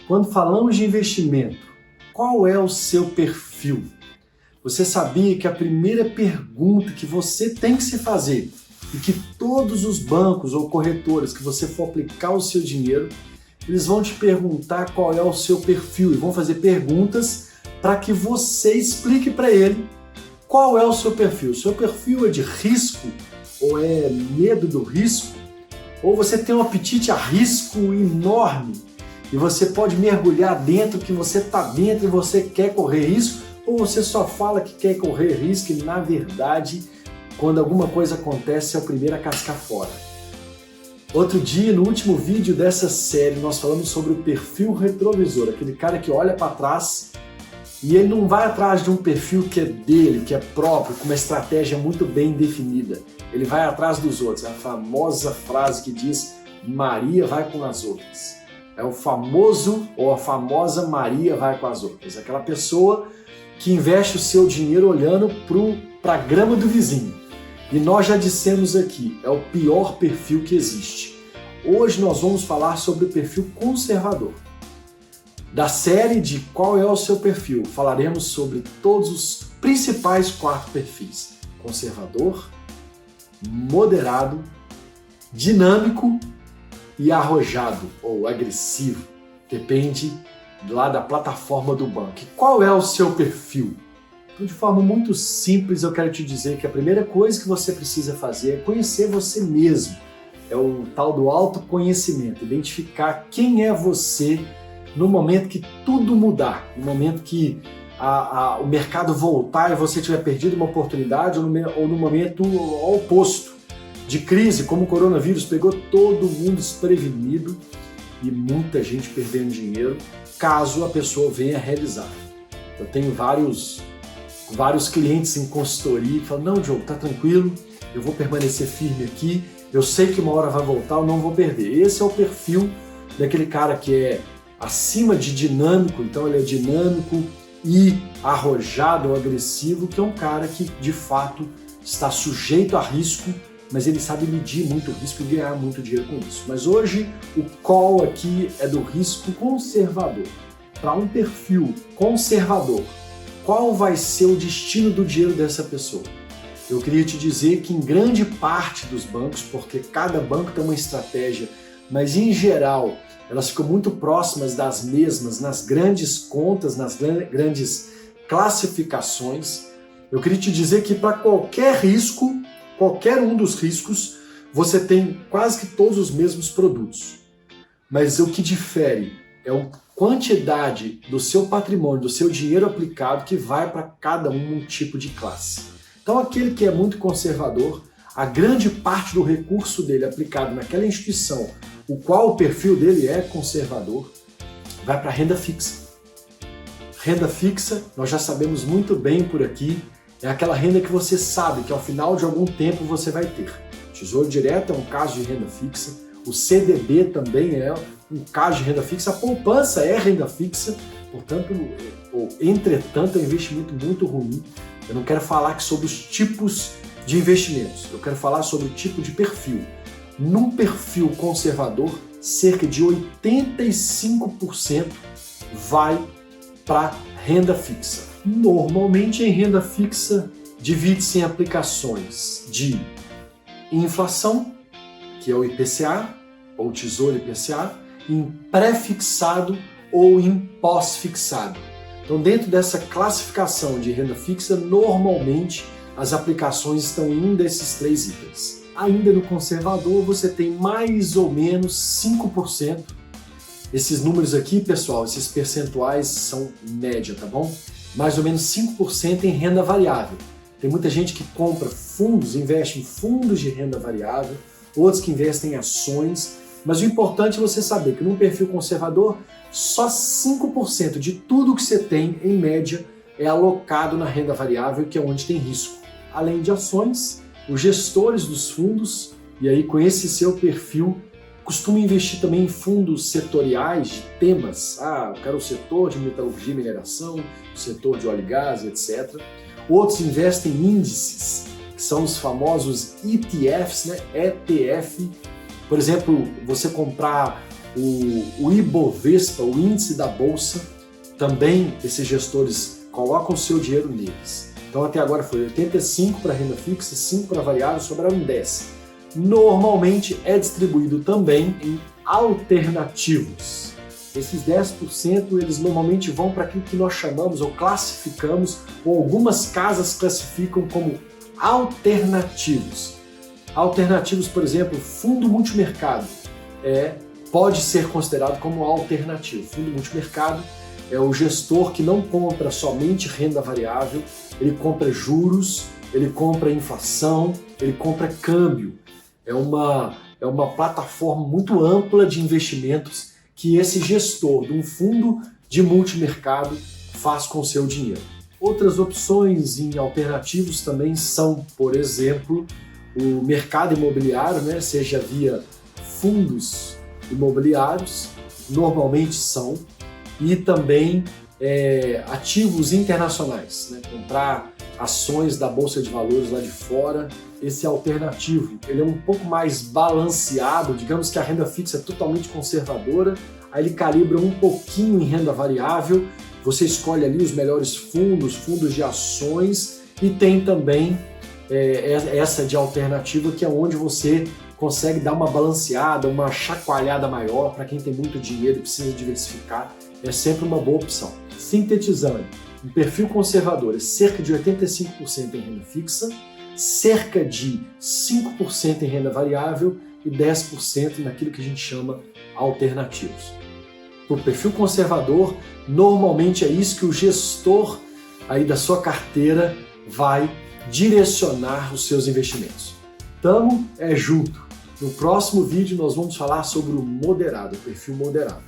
Quando falamos de investimento, qual é o seu perfil? Você sabia que a primeira pergunta que você tem que se fazer e que todos os bancos ou corretores que você for aplicar o seu dinheiro, eles vão te perguntar qual é o seu perfil e vão fazer perguntas para que você explique para ele qual é o seu perfil. O seu perfil é de risco ou é medo do risco? Ou você tem um apetite a risco enorme e você pode mergulhar dentro que você está dentro e você quer correr risco? Ou você só fala que quer correr risco e na verdade, quando alguma coisa acontece, é o primeiro a cascar fora? Outro dia, no último vídeo dessa série, nós falamos sobre o perfil retrovisor, aquele cara que olha para trás e ele não vai atrás de um perfil que é dele, que é próprio, com uma estratégia muito bem definida. Ele vai atrás dos outros. É a famosa frase que diz Maria vai com as outras. É o famoso ou a famosa Maria vai com as outras. Aquela pessoa que investe o seu dinheiro olhando para a grama do vizinho. E nós já dissemos aqui, é o pior perfil que existe. Hoje nós vamos falar sobre o perfil conservador. Da série de qual é o seu perfil, falaremos sobre todos os principais 4 perfis. Conservador, moderado, dinâmico e arrojado ou agressivo. Depende lá da plataforma do banco. E qual é o seu perfil? Então, de forma muito simples, eu quero te dizer que a primeira coisa que você precisa fazer é conhecer você mesmo. É o tal do autoconhecimento, identificar quem é você no momento que tudo mudar, no momento que o mercado voltar e você tiver perdido uma oportunidade ou no momento oposto de crise, como o coronavírus pegou todo mundo desprevenido e muita gente perdendo dinheiro, caso a pessoa venha realizar. Eu tenho vários clientes em consultoria que falam, não, Diogo, tá tranquilo, eu vou permanecer firme aqui, eu sei que uma hora vai voltar, eu não vou perder. Esse é o perfil daquele cara que é acima de dinâmico, então ele é dinâmico e arrojado ou agressivo, que é um cara que de fato está sujeito a risco, mas ele sabe medir muito risco e ganhar muito dinheiro com isso. Mas hoje o call aqui é do risco conservador. Para um perfil conservador, qual vai ser o destino do dinheiro dessa pessoa? Eu queria te dizer que em grande parte dos bancos, porque cada banco tem uma estratégia, mas em geral elas ficam muito próximas das mesmas nas grandes contas, nas grandes classificações. Eu queria te dizer que para qualquer risco, qualquer um dos riscos, você tem quase que todos os mesmos produtos. Mas o que difere é a quantidade do seu patrimônio, do seu dinheiro aplicado que vai para cada um tipo de classe. Então aquele que é muito conservador, a grande parte do recurso dele aplicado naquela instituição, o qual o perfil dele é conservador, vai para renda fixa. Renda fixa, nós já sabemos muito bem por aqui, é aquela renda que você sabe que ao final de algum tempo você vai ter. Tesouro Direto é um caso de renda fixa, o CDB também é um caso de renda fixa, a poupança é renda fixa, portanto, entretanto, é um investimento muito ruim. Eu não quero falar aqui sobre os tipos de investimentos, eu quero falar sobre o tipo de perfil. Num perfil conservador, cerca de 85% vai para renda fixa. Normalmente em renda fixa divide-se em aplicações de inflação, que é o IPCA, ou Tesouro IPCA, em pré-fixado ou em pós-fixado. Então dentro dessa classificação de renda fixa, normalmente as aplicações estão em um desses 3 itens. Ainda no conservador você tem mais ou menos 5%. Esses números aqui, pessoal, esses percentuais são média, tá bom? Mais ou menos 5% em renda variável. Tem muita gente que compra fundos, investe em fundos de renda variável, outros que investem em ações, mas o importante é você saber que num perfil conservador, só 5% de tudo que você tem, em média, é alocado na renda variável, que é onde tem risco. Além de ações, os gestores dos fundos, e aí com esse seu perfil, costumam investir também em fundos setoriais de temas. Eu quero o setor de metalurgia e mineração, o setor de óleo e gás, etc. Outros investem em índices, que são os famosos ETFs, né? ETF. Por exemplo, você comprar o Ibovespa, o índice da Bolsa, também esses gestores colocam o seu dinheiro neles. Então até agora foi 85 para renda fixa, 5 para variável, sobraram 10. Normalmente é distribuído também em alternativos. Esses 10% eles normalmente vão para aquilo que nós chamamos ou classificamos, ou algumas casas classificam como alternativos. Alternativos, por exemplo, fundo multimercado pode ser considerado como alternativo. Fundo multimercado é o gestor que não compra somente renda variável, ele compra juros, ele compra inflação, ele compra câmbio. É uma plataforma muito ampla de investimentos que esse gestor de um fundo de multimercado faz com o seu dinheiro. Outras opções em alternativos também são, por exemplo, o mercado imobiliário, seja via fundos imobiliários, normalmente são, e também ativos internacionais, comprar ações da Bolsa de Valores lá de fora. Esse alternativo, ele é um pouco mais balanceado, digamos que a renda fixa é totalmente conservadora, aí ele calibra um pouquinho em renda variável, você escolhe ali os melhores fundos de ações, e tem também essa de alternativa, que é onde você consegue dar uma balanceada, uma chacoalhada maior para quem tem muito dinheiro e precisa diversificar, é sempre uma boa opção. Sintetizando, um perfil conservador é cerca de 85% em renda fixa, cerca de 5% em renda variável e 10% naquilo que a gente chama alternativos. O perfil conservador, normalmente é isso que o gestor aí da sua carteira vai direcionar os seus investimentos. Tamo junto. No próximo vídeo nós vamos falar sobre o moderado, o perfil moderado.